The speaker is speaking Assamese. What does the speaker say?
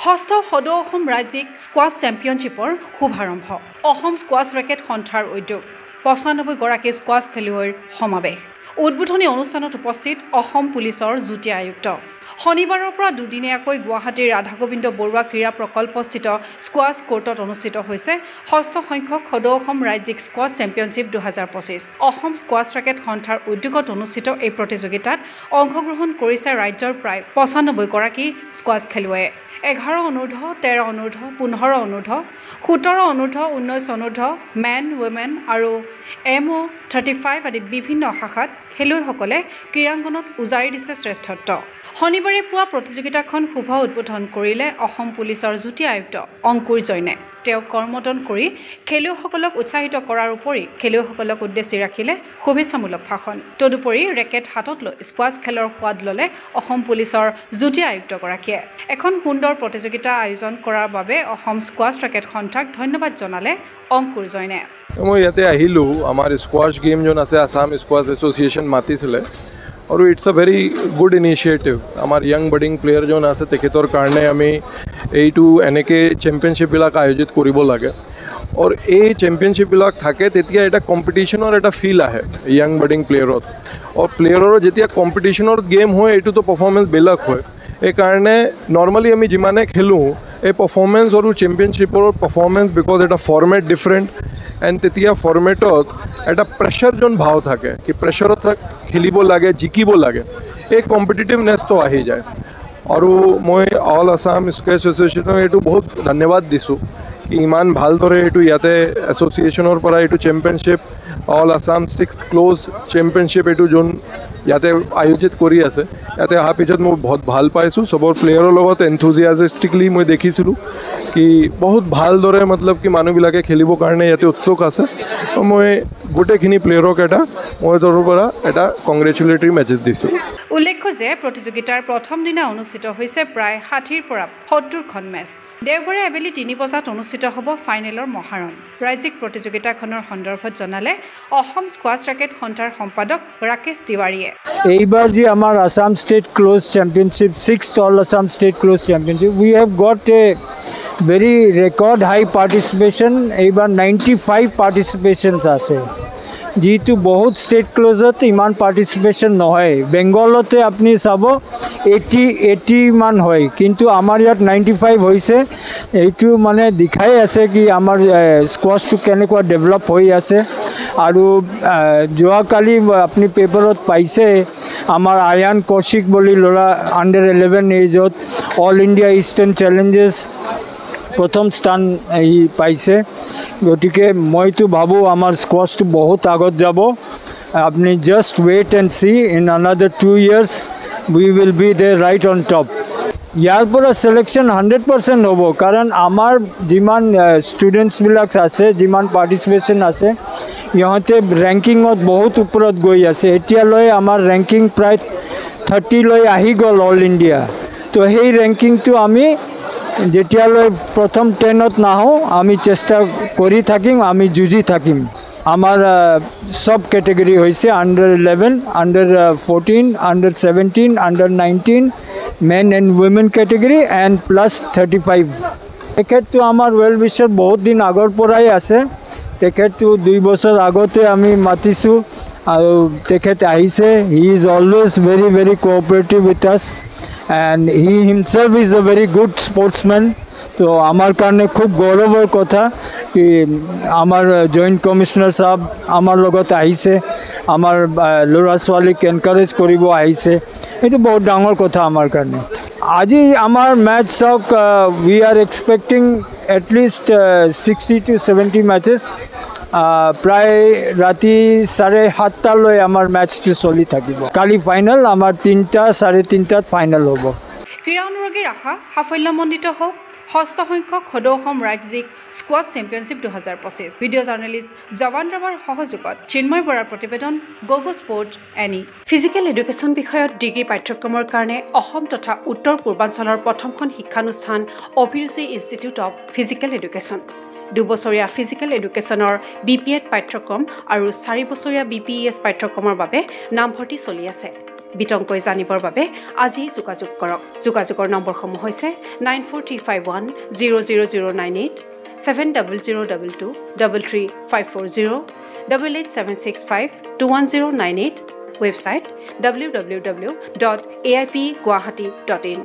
ষষ্ঠ সদৌ অসম ৰাজ্যিক স্কোৱাছ চেম্পিয়নশ্বিপৰ শুভাৰম্ভ অসম স্কোৱাছ ৰেকেট সন্থাৰ উদ্যোগ ৯৫ গৰাকী স্কোৱাছ খেলুৱৈৰ সমাৱেশ উদ্বোধনী অনুষ্ঠানত উপস্থিত অসম পুলিচৰ যুটী আয়ুক্ত শনিবাৰৰ পৰা দুদিনীয়াকৈ গুৱাহাটীৰ ৰাধা গোবিন্দ বৰুৱা ক্ৰীড়া প্ৰকল্পস্থিত স্কোৱাছ কোৰ্টত অনুষ্ঠিত হৈছে ষষ্ঠ সংখ্যক সদৌ অসম ৰাজ্যিক squash championship ২০২৫ Assam squash racket সন্থাৰ উদ্যোগত অনুষ্ঠিত এই প্ৰতিযোগিতাত অংশগ্ৰহণ কৰিছে ৰাজ্যৰ প্ৰায় ৯৫ গৰাকী স্কোৱাছ খেলুৱৈয়ে 11 অনূৰ্ধ্ব 13 অনূৰ্ধ্ব 15 অনূৰ্ধ্ব 17 অনূৰ্ধ্ব 19 অনূৰ্ধ্ব মেন ৱমেন আৰু MO35 আদি বিভিন্ন শাখাত খেলুৱৈসকলে ক্ৰীড়াংগনত উজাৰি দিছে শ্ৰেষ্ঠত্ব শনিবাৰে পুৱা প্ৰতিযোগিতাখন শুভ উদ্বোধন কৰিলে অসম পুলিচৰ যুটী আয়ুক্ত অংকুৰ জৈনে তেওঁ কৰ্মদন কৰি খেলুৱৈসকলক উৎসাহিত কৰাৰ উপৰি খেলুৱৈসকলক উদ্দেশ্যি ৰাখিলে শুভেচ্ছামূলক ভাষণ তদুপৰি ৰেকেট হাতত লৈ স্কোৱাছ খেলৰ সোৱাদ ল'লে অসম পুলিচৰ যুটী আয়ুক্তগৰাকীয়ে এখন সুন্দৰ প্ৰতিযোগিতা আয়োজন কৰাৰ বাবে অসম স্কোৱাছ ৰেকেট সন্থাক ধন্যবাদ জনালে অংকুৰ জৈনে মই ইয়াতে আহিলোঁ আমাৰ স্কোৱাছ গেম যোন আছে আসাম স্কোৱাছ এছ'চিয়েশ্যন মাতিছিলে আৰু ইটছ আ ভেৰি গুড ইনিচিয়েটিভ আমাৰ য়াং বাৰ্ডিং প্লেয়াৰ যোন আছে তেখেতৰ কাৰণে আমি এইটো এনেকৈ চেম্পিয়নশ্বিপবিলাক আয়োজিত কৰিব লাগে আৰু এই চেম্পিয়নশ্বিপবিলাক থাকে তেতিয়া এটা কম্পিটিশ্যনৰ এটা ফিল আহে য়াং বাৰ্ডিং প্লেয়াৰত আৰু প্লেয়াৰৰ যেতিয়া কম্পিটিশ্যনৰ গেম হয় এইটোতো পাৰফৰ্মেঞ্চ বেলেগ হয় এইকাৰণে নৰ্মেলি আমি যিমানে খেলোঁ এই পাৰফৰ্মেঞ্চ আৰু চেম্পিয়নশ্বিপৰ পাৰফৰ্মেঞ্চ বিকজ এটা ফৰ্মেট ডিফাৰেণ্ট এণ্ড তেতিয়া ফৰ্মেটত এটা প্ৰেছাৰ যোন ভাৱ থাকে কি প্ৰেছাৰত খেলিব লাগে জিকিব লাগে এই কম্পিটিটিভনেছটো আহি যায় আৰু মই অল আছাম স্কোৱাছ এছ'চিয়েশ্যনক এইটো বহুত ধন্যবাদ দিছোঁ কি ইমান ভালদৰে এইটো ইয়াতে এছ'চিয়েশ্যনৰ পৰা এইটো championship all Assam 6th close championship এইটো যোন ইয়াতে আয়োজিত কৰি আছে ইয়াতে অহাৰ পিছত মই বহুত ভাল পাইছোঁ চবৰ প্লেয়াৰৰ লগত এনথুজিয়াষ্টিকলি মই দেখিছিলোঁ কি বহুত ভালদৰে মতলব কি মানুহবিলাকে খেলিবৰ কাৰণে ইয়াতে উৎসুক আছে মই গোটেইখিনি প্লেয়াৰক মই তৰফৰ পৰা এটা কংগ্ৰেচুলেটৰী মেছেজ দিছোঁ উল্লেখ্য যে প্ৰতিযোগিতাৰ প্ৰথম দিনা অনুষ্ঠিত হৈছে প্ৰায় 60ৰ পৰা 70খন মেচ দেওবাৰে আবেলি 3 বজাত অনুষ্ঠিত হ'ব ফাইনেলৰ মহাৰণ ৰাজ্যিক প্ৰতিযোগিতাখনৰ সন্দৰ্ভত জনালে অসম স্কোৱাছ ৰেকেট সন্থাৰ সম্পাদক ৰাকেশ তিৱাৰীয়ে এইবাৰ যে আমাৰ আসাম ষ্টেট ক্ল'জ championship 6th all Assam state ক্ল'জ championship we have got a very record high participation এইবাৰ 95 পাৰ্টিচিপেশ্যনছ আছে যিটো বহুত ষ্টেট ক্ল'জত ইমান পাৰ্টিচিপেশ্যন নহয় বেংগলতে আপুনি চাব 80 মান হয় কিন্তু আমাৰ ইয়াত 95 হৈছে এইটো মানে দেখাই আছে কি আমাৰ স্কোৱাছটো কেনেকুৱা ডেভেলপ হৈ আছে আৰু যোৱাকালি আপুনি পেপাৰত পাইছে আমাৰ আয়ান কৌশিক বুলি ল'ৰা আণ্ডাৰ 11 এজত অল ইণ্ডিয়া ইষ্টাৰ্ণ চেলেঞ্জেছ প্ৰথম স্থান পাইছে গতিকে মইতো ভাবোঁ আমাৰ স্কোৱাছটো বহুত আগত যাব আপুনি just wait and see in another 2 years we will be there right on top ইয়াৰ পৰা চিলেকশ্যন 100% হ'ব কাৰণ আমাৰ যিমান ষ্টুডেণ্টছবিলাক আছে যিমান পাৰ্টিচিপেশ্যন আছে ইহঁতে ৰেংকিঙত বহুত ওপৰত গৈ আছে এতিয়ালৈ আমাৰ ৰেংকিং প্ৰায় 30 লৈ আহি গ'ল অল ইণ্ডিয়া তো সেই ৰেংকিংটো আমি যেতিয়ালৈ প্ৰথম 10ত নাহোঁ আমি চেষ্টা কৰি থাকিম আমি যুঁজি থাকিম আমাৰ সব কেটেগৰী হৈছে under 11 under 14 under 17 under 19 men and women category and plus 35 তেখেতটো আমাৰ ৱেল উইচাৰ বহুত দিন আগৰ পৰাই আছে তেখেতটো 2 বছৰ আগতে আমি মাতিছোঁ আৰু তেখেত আহিছে he is always very very cooperative with আছ and he himself is a very good sportsman তো আমার কারণে খুব গৌরবের কথা কি আমার জয়েন্ট কমিশনার সাহেব আমার লগত আহিছে আমার ল'ৰা ছোৱালীক এনকাৰেজ কৰিব আহিছে এইটো বহুত ডাঙৰ কথা আমাৰ কাৰণে আজি আমাৰ মেচ চাওক we are expecting at least 60 to 70 matches প্ৰায় ৰাতি 7:30লৈ আমাৰ মেচটো চলি থাকিব কালি ফাইনেল আমাৰ 3টা 3:30 ফাইনেল হ'ব ক্ৰীড়া অনুৰাগীৰ আশা সাফল্যমণ্ডিত হওক ষষ্ঠ সংখ্যক সদৌ অসম ৰাজ্যিক squash championship 2025 video' journalist Jawan ৰামৰ সহযোগত চিন্ময় বৰাৰ প্ৰতিবেদন Gogo sport any physical education বিষয়ত ডিগ্ৰী পাঠ্যক্ৰমৰ কাৰণে অসম তথা উত্তৰ পূৰ্বাঞ্চলৰ প্ৰথমখন শিক্ষানুষ্ঠান অভিৰুচি ইনষ্টিটিউট অৱ ফিজিকেল এডুকেশ্যন 2 বছৰীয়া ফিজিকেল এডুকেশ্যনৰ BPEd পাঠ্যক্ৰম আৰু 4 বছৰীয়া BPES পাঠ্যক্ৰমৰ বাবে নামভৰ্তি চলি আছে বিতংকৈ জানিবৰ বাবে আজি যোগাযোগ কৰক যোগাযোগৰ নম্বৰসমূহ হৈছে 9435100098 7002 33540 887652109 ৱেবছাইট www.aipguwahati.in